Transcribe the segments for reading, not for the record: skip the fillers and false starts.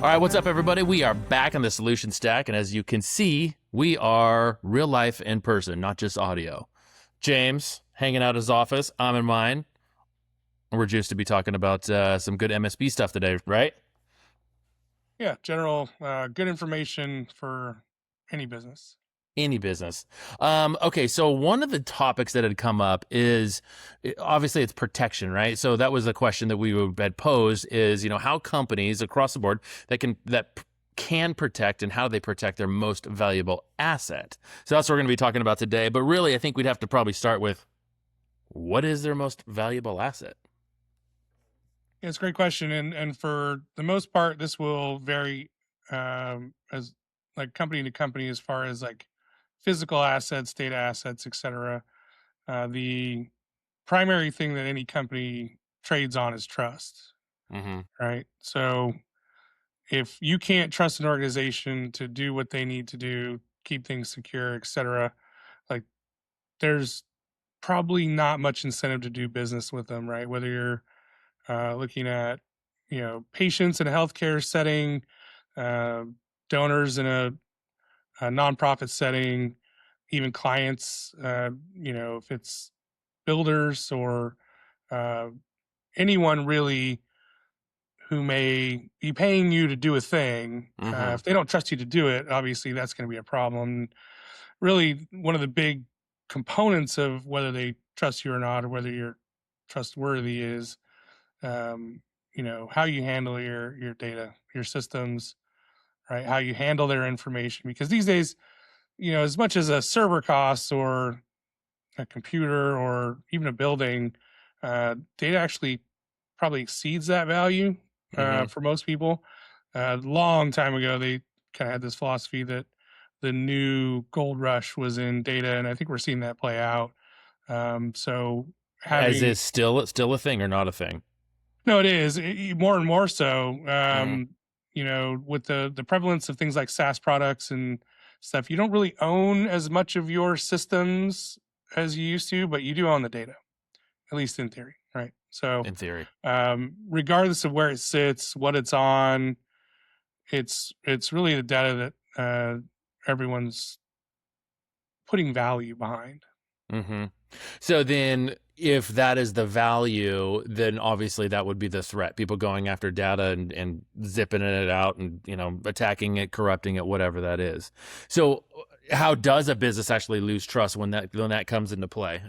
All right, what's up, everybody? We are back on the Solution Stack, and as you can see, we are real life in person, not just audio. James hanging out his office, I'm in mine. We're just to be talking about some good MSP stuff today, right? Yeah, general good information for any business. Any business. Okay, so one of the topics that had come up is obviously it's protection, right? So that was a question that we had posed is, how companies across the board that can protect and how they protect their most valuable asset. So that's what we're going to be talking about today. But really, I think we'd have to probably start with what is their most valuable asset? Yeah, it's a great question, and for the most part, this will vary as like company to company as far as like physical assets, data assets, etc. The primary thing that any company trades on is trust, Mm-hmm. right? So if you can't trust an organization to do what they need to do, keep things secure, etc., like there's probably not much incentive to do business with them, right? Whether you're looking at, patients in a healthcare setting, uh, donors in a nonprofit setting, even clients, if it's builders or uh, anyone really who may be paying you to do a thing. Mm-hmm. If they don't trust you to do it, obviously that's going to be a problem. Really, one of the big components of whether they trust you or not, or whether you're trustworthy, is how you handle your data, your systems, right? How you handle their information. Because these days, as much as a server costs or a computer or even a building, data actually probably exceeds that value Mm-hmm. for most people. A long time ago, they kind of had this philosophy that the new gold rush was in data, and I think we're seeing that play out. So As having is still a thing or not a thing? No, it is more and more so. Mm-hmm. With the prevalence of things like SaaS products and stuff, you don't really own as much of your systems as you used to, but you do own the data, at least in theory, right? So, In theory. regardless of where it sits, what it's on, it's really the data that everyone's putting value behind. Mm-hmm. So then, if that is the value, then obviously that would be the threat. People going after data and zipping it out and, attacking it, corrupting it, whatever that is. So how does a business actually lose trust when that comes into play?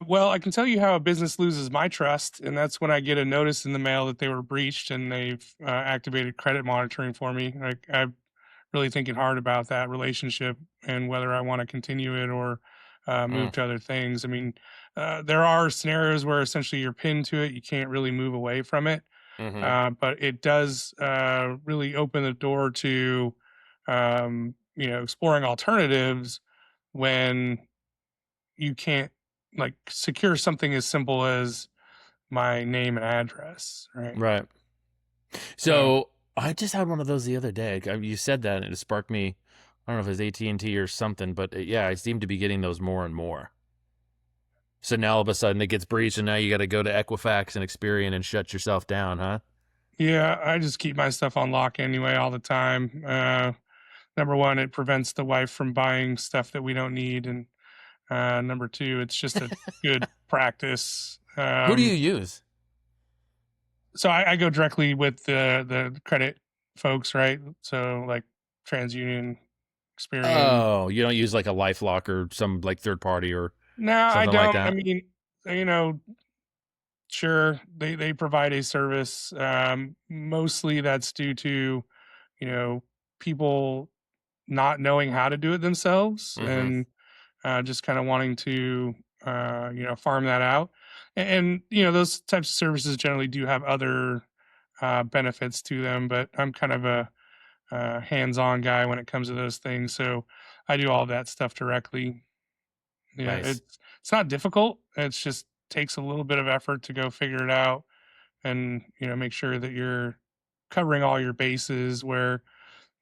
Well, I can tell you how a business loses my trust, and that's when I get a notice in the mail that they were breached and they've activated credit monitoring for me. Like I'm really thinking hard about that relationship and whether I want to continue it or move Mm, to other things. I mean, there are scenarios where essentially you're pinned to it; you can't really move away from it. mm-hmm. But it does really open the door to exploring alternatives when you can't like secure something as simple as my name and address, right? Right. So So I just had one of those the other day. You said that and it sparked me. I don't know if it's AT&T or something, but yeah, I seem to be getting those more and more. So now all of a sudden it gets breached, and now you got to go to Equifax and Experian and shut yourself down, huh? yeah, I just keep my stuff on lock anyway all the time. Number one, it prevents the wife from buying stuff that we don't need, and number two, it's just a good practice. Who do you use? So I go directly with the credit folks, right? So like TransUnion, Experian. Oh, you don't use like a LifeLock or some like third party or No, I something like don't. I that? mean, you know, sure, they provide a service. Mostly that's due to, you know, people not knowing how to do it themselves Mm-hmm. and just kind of wanting to farm that out. And those types of services generally do have other benefits to them, but I'm kind of a hands-on guy when it comes to those things, so I do all that stuff directly. Yeah, Nice. it's not difficult. It's just takes a little bit of effort to go figure it out and make sure that you're covering all your bases where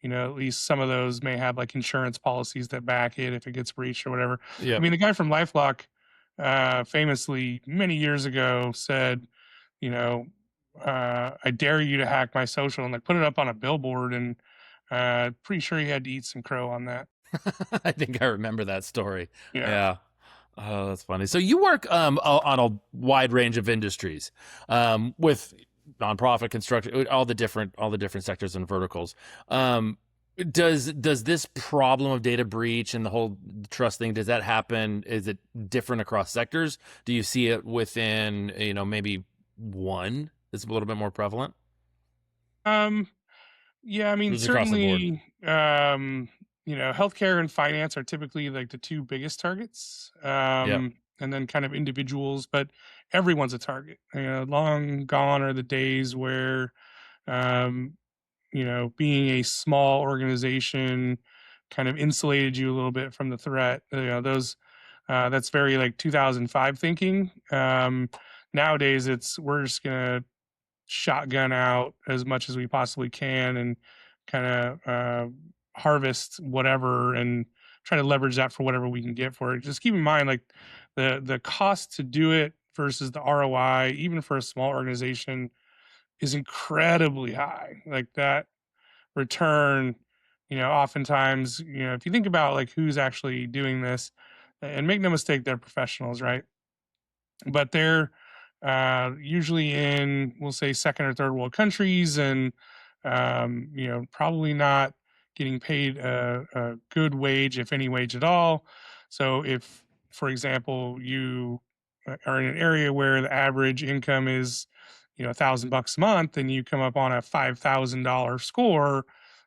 at least some of those may have like insurance policies that back it if it gets breached or whatever. I Yep. mean, the guy from LifeLock famously many years ago said, you know, I dare you to hack my social, and like put it up on a billboard, and pretty sure he had to eat some crow on that. I think I remember that story. Yeah. Yeah. Oh, that's funny. So you work on a wide range of industries, with nonprofit, construction, all the different sectors and verticals. Um, does this problem of data breach and the whole trust thing, does that happen? Is it different across sectors? Do you see it within, maybe one that's a little bit more prevalent? Um, yeah, I Or mean, is it across the board? certainly, healthcare and finance are typically like the two biggest targets, Yep. and then kind of individuals, but everyone's a target. Long gone are the days where, um, being a small organization kind of insulated you a little bit from the threat. That's very like 2005 thinking. Nowadays, it's we're just gonna shotgun out as much as we possibly can and kind of harvest whatever and try to leverage that for whatever we can get for it. Just keep in mind, like the cost to do it versus the ROI, even for a small organization, is incredibly high. Like that return, oftentimes, if you think about like who's actually doing this, and make no mistake, they're professionals, right? But they're usually in, we'll say, second or third world countries, and probably not getting paid a good wage, if any wage at all. So if, for example, you are in an area where the average income is, $1,000 a month, and you come up on a $5,000 score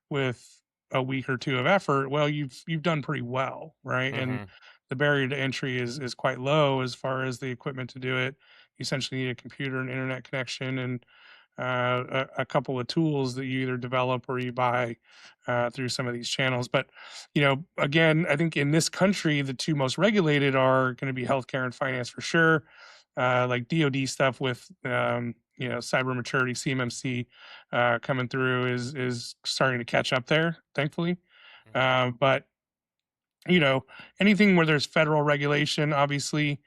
with a week or two of effort, well, you've done pretty well, right? And Hmm. the barrier to entry is quite low as far as the equipment to do it. You essentially need a computer and internet connection, and a couple of tools that you either develop or you buy through some of these channels. But again, I think in this country, the two most regulated are going to be healthcare and finance for sure. Like DoD stuff with cyber maturity, CMMC, coming through is starting to catch up there, thankfully. But you know, anything where there's federal regulation, obviously,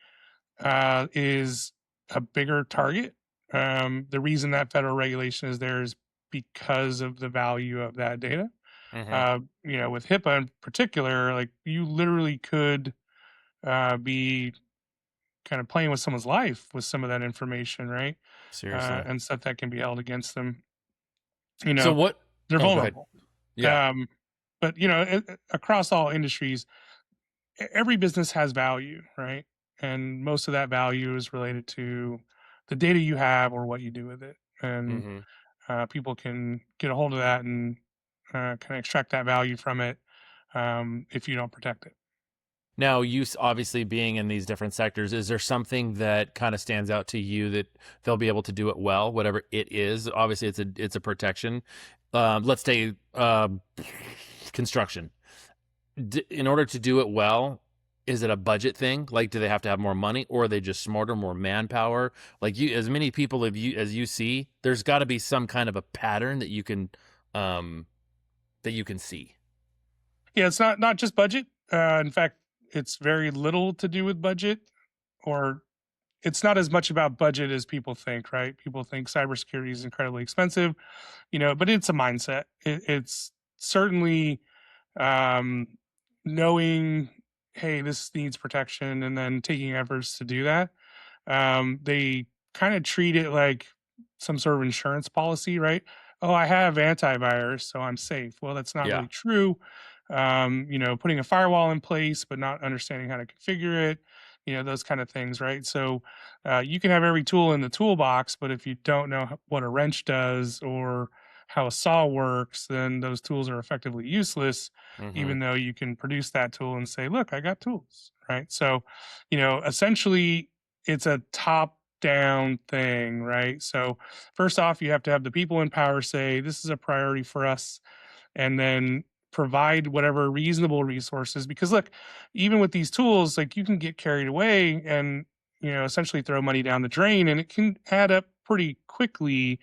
is a bigger target. The reason that federal regulation is there is because of the value of that data. Hmm. With HIPAA in particular, like you literally could be kind of playing with someone's life with some of that information, right? Seriously. And stuff that can be held against them. So what? They're Oh, go ahead. vulnerable. Yeah. Um, but across all industries, every business has value, right? And most of that value is related to the data you have or what you do with it. And Hmm. people can get a hold of that and kind of extract that value from it if you don't protect it. Now, obviously being in these different sectors, is there something that kind of stands out to you that they'll be able to do it well, whatever it is? Obviously, it's a protection. Let's say construction. In order to do it well, is it a budget thing? Like, do they have to have more money, or are they just smarter, more manpower? Like, as many people as you see, there's got to be some kind of a pattern um, that you can see. Yeah, it's not just budget. In fact, it's very little to do with budget, or it's not as much about budget as people think, right? People think cybersecurity is incredibly expensive, but it's a mindset. It's certainly um, knowing, hey, this needs protection, and then taking efforts to do that. They kind of treat it like some sort of insurance policy, right? Oh, I have antivirus, so I'm safe. Well, that's not Yeah. really true. Putting a firewall in place, but not understanding how to configure it, those kind of things, right? So you can have every tool in the toolbox, but if you don't know what a wrench does or how a saw works, then those tools are effectively useless, Hmm. even though you can produce that tool and say, look, I got tools, right? So, essentially, it's a top down thing, right? So, first off, you have to have the people in power say, this is a priority for us, and then provide whatever reasonable resources. Because, look, even with these tools, like you can get carried away and, essentially throw money down the drain, and it can add up pretty quickly.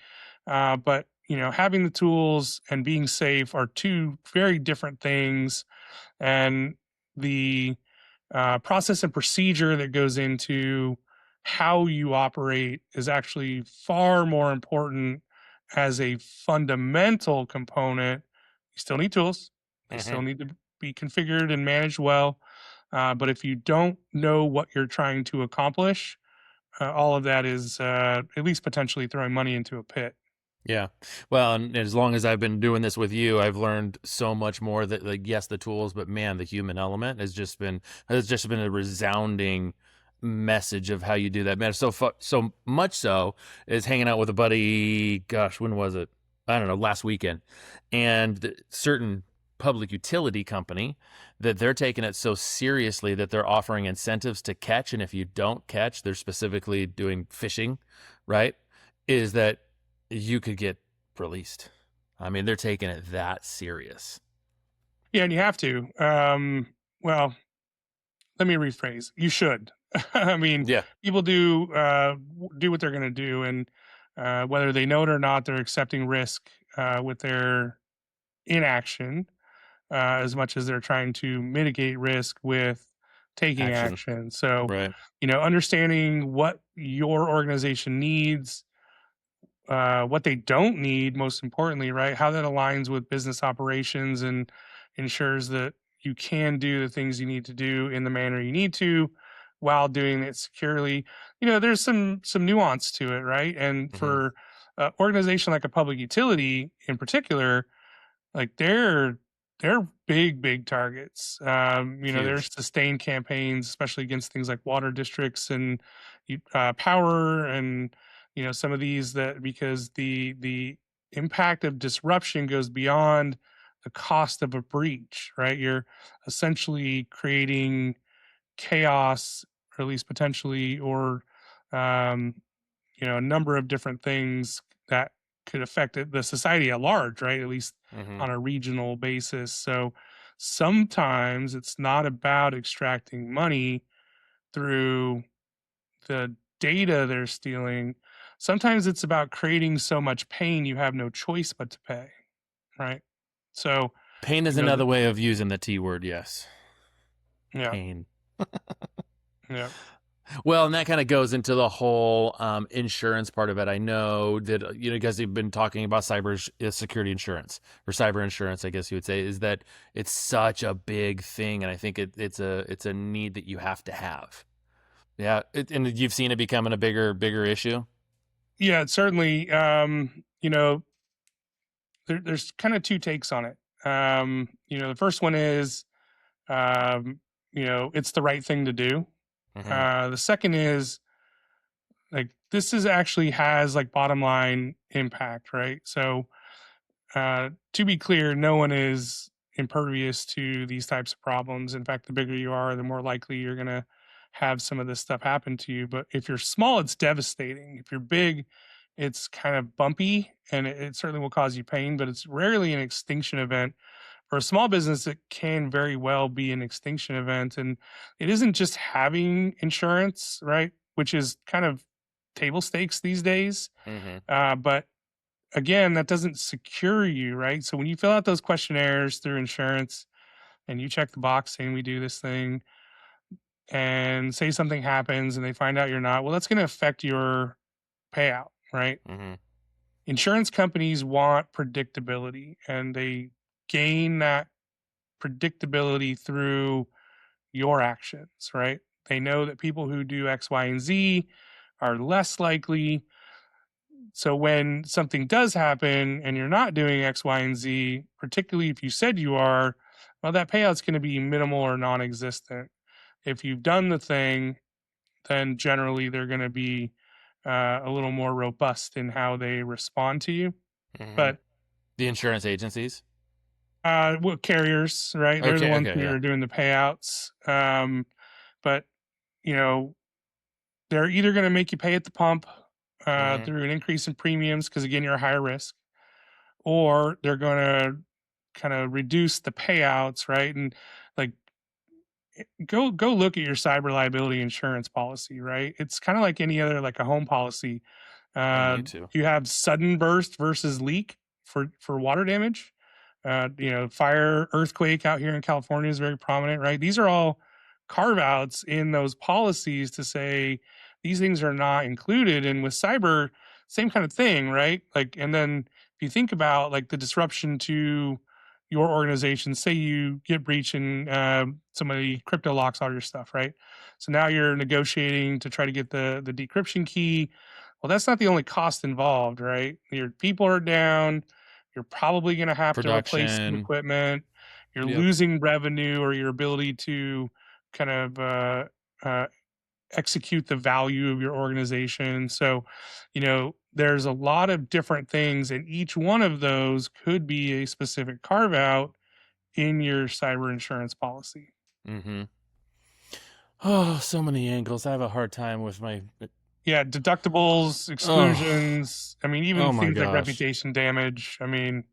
But, having the tools and being safe are two very different things. And the process and procedure that goes into how you operate is actually far more important as a fundamental component. You still need tools, they Hmm. still need to be configured and managed well. But if you don't know what you're trying to accomplish, all of that is at least potentially throwing money into a pit. Yeah. Well, and as long as I've been doing this with you, I've learned so much more that, like, yes, the tools, but man, the human element has just been a resounding message of how you do that. Man, so much so is hanging out with a buddy. Gosh, when was it? I don't know, last weekend, and certain public utility company that they're taking it so seriously that they're offering incentives to catch, and if you don't catch, they're specifically doing phishing, right? Is that you could get released. I mean, they're taking it that serious. Yeah, and you have to. Well, let me rephrase. You should. I mean, Yeah. people do what they're going to do, and whether they know it or not, they're accepting risk with their inaction as much as they're trying to mitigate risk with taking Action. action. So, Right. understanding what your organization needs, what they don't need, most importantly, right? How that aligns with business operations and ensures that you can do the things you need to do in the manner you need to while doing it securely. There's some nuance to it, right? And Hmm. for organization like a public utility in particular, like they're big targets. There's Huge. sustained campaigns, especially against things like water districts and power, and some of these, that because the impact of disruption goes beyond the cost of a breach, right? You're essentially creating chaos, or at least potentially, or um, a number of different things that could affect the society at large, right? At least Hmm. on a regional basis. So sometimes it's not about extracting money through the data they're stealing. Sometimes it's about creating so much pain you have no choice but to pay, right? So, Pain is you know, th- another way of using the T word. Yes. yeah, Pain. yeah. Well, and that kind of goes into the whole insurance part of it. I know that you guys have been talking about security insurance, or cyber insurance, I guess you would say, is that it's such a big thing, and I think it's a need that you have to have. Yeah, and you've seen it becoming a bigger issue. Yeah, certainly. There's kind of two takes on it. The first one is, um, it's the right thing to do. Hmm. The second is, like, this is actually has like bottom line impact, right? So, to be clear, no one is impervious to these types of problems. In fact, the bigger you are, the more likely you're going to have some of this stuff happen to you. But if you're small, it's devastating. If you're big, it's kind of bumpy, and it certainly will cause you pain, but it's rarely an extinction event. For a small business, it can very well be an extinction event. And it isn't just having insurance, right? Which is kind of table stakes these days. Hmm. But again, that doesn't secure you, right? So when you fill out those questionnaires through insurance and you check the box saying we do this thing, and say something happens and they find out you're not, well, that's going to affect your payout, right? Hmm. Insurance companies want predictability, and they gain that predictability through your actions, right? They know that people who do X, Y, and Z are less likely. So when something does happen and you're not doing X, Y, and Z, particularly if you said you are, well, that payout's going to be minimal or non existent. If you've done the thing, then generally they're going to be a little more robust in how they respond to you. Hmm. But The insurance agencies. carriers, right? They're the Okay. ones Okay. who Yeah. are doing the payouts. But you know, they're either going to make you pay at the pump Hmm. through an increase in premiums, because again, you're a higher risk, or they're going to kind of reduce the payouts, right? And like, go look at your cyber liability insurance policy, right? It's kind of like any other, like a home policy. I Uh, need to. you have sudden burst versus leak for water damage. Fire, earthquake out here in California is very prominent, right? These are all carve outs in those policies to say these things are not included. And with cyber, same kind of thing, right? Like, and then if you think about like the disruption to your organization, say you get breached and somebody crypto locks all your stuff, right? So now you're negotiating to try to get the decryption key. Well, that's not the only cost involved, right? Your people are down. You're probably going to have to replace some Production. equipment. You're Yep. losing revenue or your ability to kind of uh, execute the value of your organization. So, there's a lot of different things, and each one of those could be a specific carve out in your cyber insurance policy. Mm-hmm. Oh, so many angles. I have a hard time with my. Yeah, deductibles, Oh, exclusions. I mean, even oh my things like gosh. reputation damage. I mean,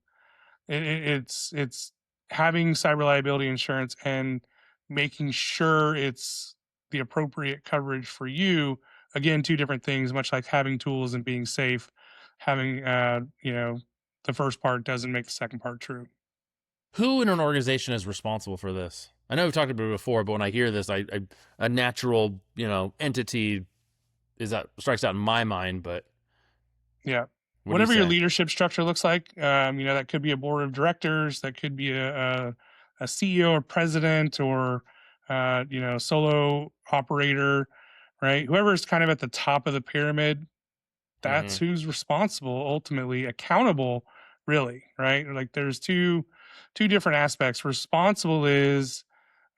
it's having cyber liability insurance and making sure it's the appropriate coverage for you. Again, two different things, much like having tools and being safe. Having the first part doesn't make the second part true. Who in an organization is responsible for this? I know we've talked about it before, but when I hear this, I a natural, entity is that strikes out in my mind. But Yeah. what do you Whatever your say? leadership structure looks like, that could be a board of directors, that could be a CEO or president, or solo operator, right? Whoever's kind of at the top of the pyramid, Mm-hmm. that's who's responsible, ultimately accountable, really, right? Like there's two different aspects. Responsible is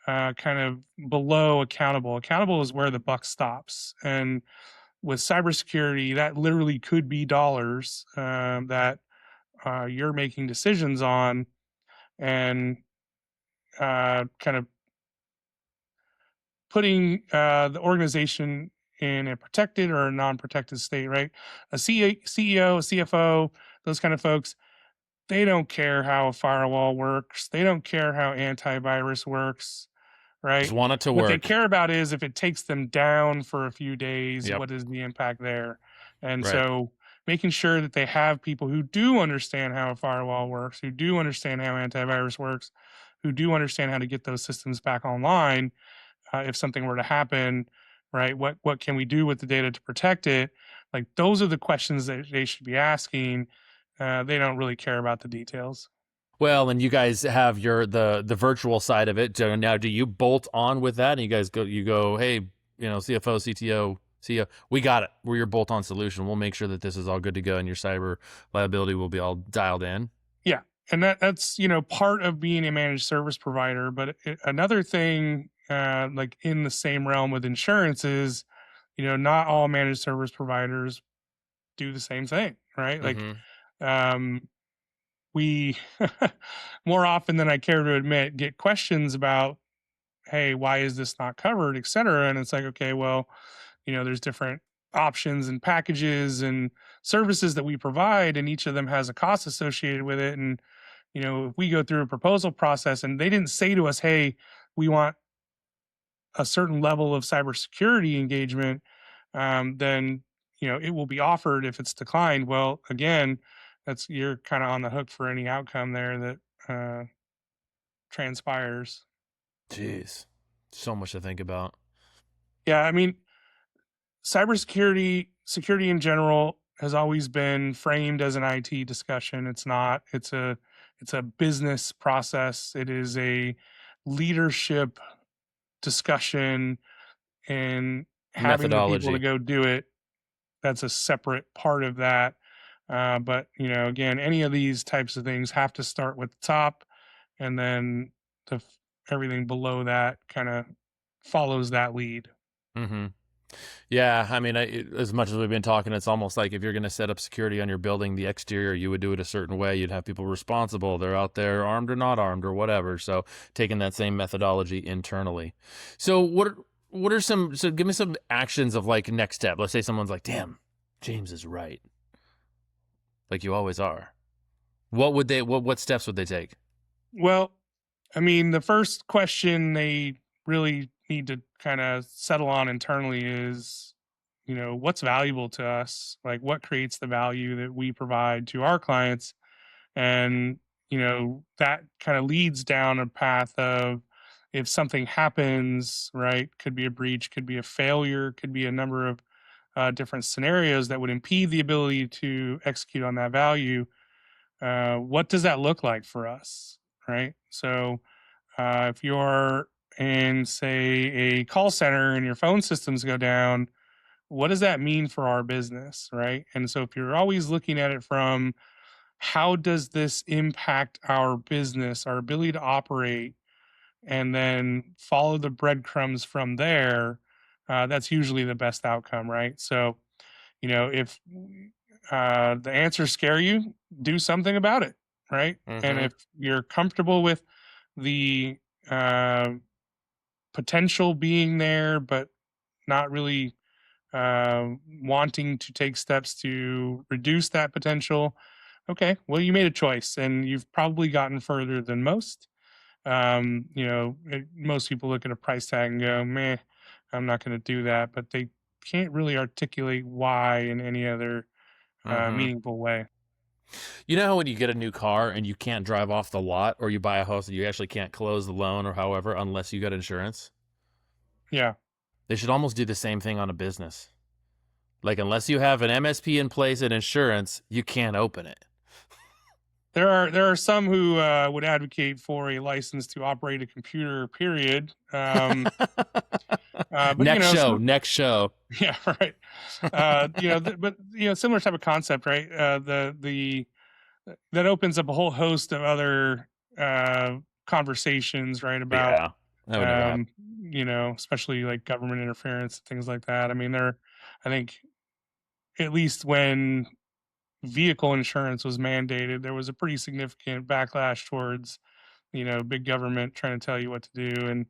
kind of below accountable. Accountable is where the buck stops, and with cybersecurity, that literally could be dollars that you're making decisions on, and kind of putting the organization in a protected or a non-protected state, right? CEO, a CFO, those kind of folks, they don't care how a firewall works. They don't care how antivirus works, Just right? want it to What they work. care about is if it takes them down for a few days, Yep. what is the impact there? And Right. so making sure that they have people who do understand how a firewall works, who do understand how antivirus works, who do understand how to get those systems back online if something were to happen, right? What can we do with the data to protect it? Like those are the questions that they should be asking. They don't really care about the details. Well, and you guys have the virtual side of it. So now, do you bolt on with that? And you go, hey, CFO, CTO, CEO, we got it. We're your bolt on solution. We'll make sure that this is all good to go, and your cyber liability will be all dialed in. Yeah, and that's part of being a managed service provider. But another thing, like in the same realm with insurance, is not all managed service providers do the same thing, right? Like Mm-hmm. um, we more often than I care to admit get questions about, hey, why is this not covered, et cetera. And it's like, okay, well, there's different options and packages and services that we provide, and each of them has a cost associated with it. And if we go through a proposal process and they didn't say to us, hey, we want a certain level of cybersecurity engagement, then it will be offered. If it's declined, well, again, that's you're kind of on the hook for any outcome there that transpires. Jeez, so much to think about. Yeah, I mean, security in general has always been framed as an IT discussion. It's not. It's a business process. It is a leadership discussion, and having the people to Methodology. go do it, that's a separate part of that. But again, any of these types of things have to start with the top, and then everything below that kind of follows that lead. Mm-hmm. Yeah, I mean, as much as we've been talking, it's almost like if you're going to set up security on your building, the exterior, you would do it a certain way. You'd have people responsible. They're out there armed or not armed or whatever. So taking that same methodology internally. So what are some? So give me some actions of like next step. Let's say someone's like, "Damn, James is right," like you always are. What steps would they take? Well, I mean, the first question they really need to kind of settle on internally is, what's valuable to us? Like, what creates the value that we provide to our clients? And, that kind of leads down a path of if something happens, right? Could be a breach, could be a failure, could be a number of different scenarios that would impede the ability to execute on that value, what does that look like for us, right? So if you're in, say, a call center and your phone systems go down, what does that mean for our business, right? And so if you're always looking at it from how does this impact our business, our ability to operate, and then follow the breadcrumbs from there, that's usually the best outcome, right? So, if the answers scare you, do something about it, right? And Mm-hmm. if you're comfortable with the uh, potential being there, but not really wanting to take steps to reduce that potential, okay, well, you made a choice and you've probably gotten further than most. Most people look at a price tag and go, meh, I'm not going to do that, but they can't really articulate why in any other Mm-hmm. meaningful way. You know how when you get a new car and you can't drive off the lot, or you buy a house and you actually can't close the loan or however unless you got insurance? Yeah. They should almost do the same thing on a business. Like, unless you have an MSP in place and insurance, you can't open it. There are some who would advocate for a license to operate a computer, period. But Next show, some, next show. yeah, right. But similar type of concept, right? The that opens up a whole host of other conversations, right? About Yeah, that would never happen. especially like government interference, things like that. I mean, I think, at least when vehicle insurance was mandated, there was a pretty significant backlash towards big government trying to tell you what to do. And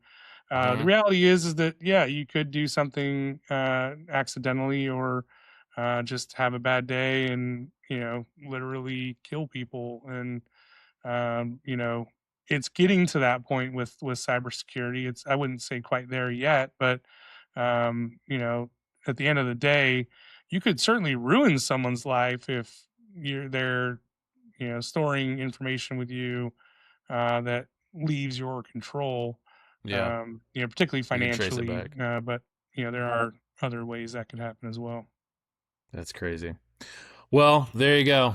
the Mm-hmm. reality is that, yeah, you could do something accidentally, or just have a bad day and literally kill people. And um, you know it's getting to that point with cybersecurity. It's, I wouldn't say quite there yet, but um, you know at the end of the day, you could certainly ruin someone's life if they're storing information with you that leaves your control, Yeah, particularly you can trace it financially. back. But there are other ways that could happen as well. That's crazy. Well, there you go.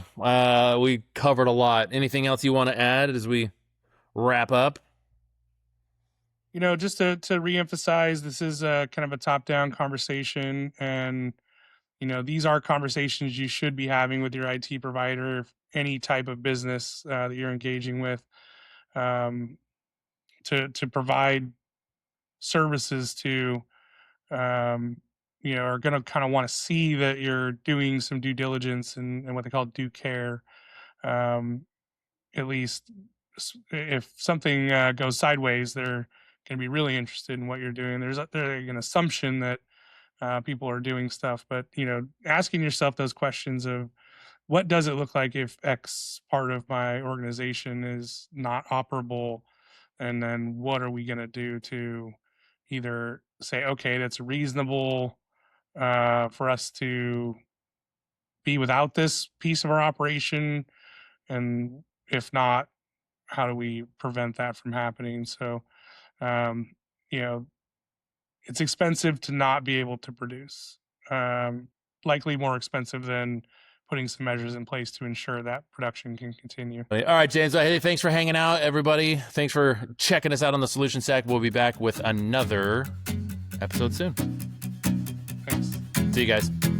We covered a lot. Anything else you want to add as we wrap up? Just to reemphasize, this is a kind of a top-down conversation, and these are conversations you should be having with your IT provider, any type of business that you're engaging with, um, to provide services to, are going to kind of want to see that you're doing some due diligence and what they call due care. Um, at least if something goes sideways, they're going to be really interested in what you're doing. There's an assumption that people are doing stuff, but asking yourself those questions of, what does it look like if X part of my organization is not operable, and then what are we going to do to either say, okay, that's reasonable for us to be without this piece of our operation, and if not, how do we prevent that from happening? So, um, you know, it's expensive to not be able to produce. Um, Likely more expensive than putting some measures in place to ensure that production can continue. All right, James. Hey, thanks for hanging out, everybody. Thanks for checking us out on the Solution Stack. We'll be back with another episode soon. Thanks. See you guys.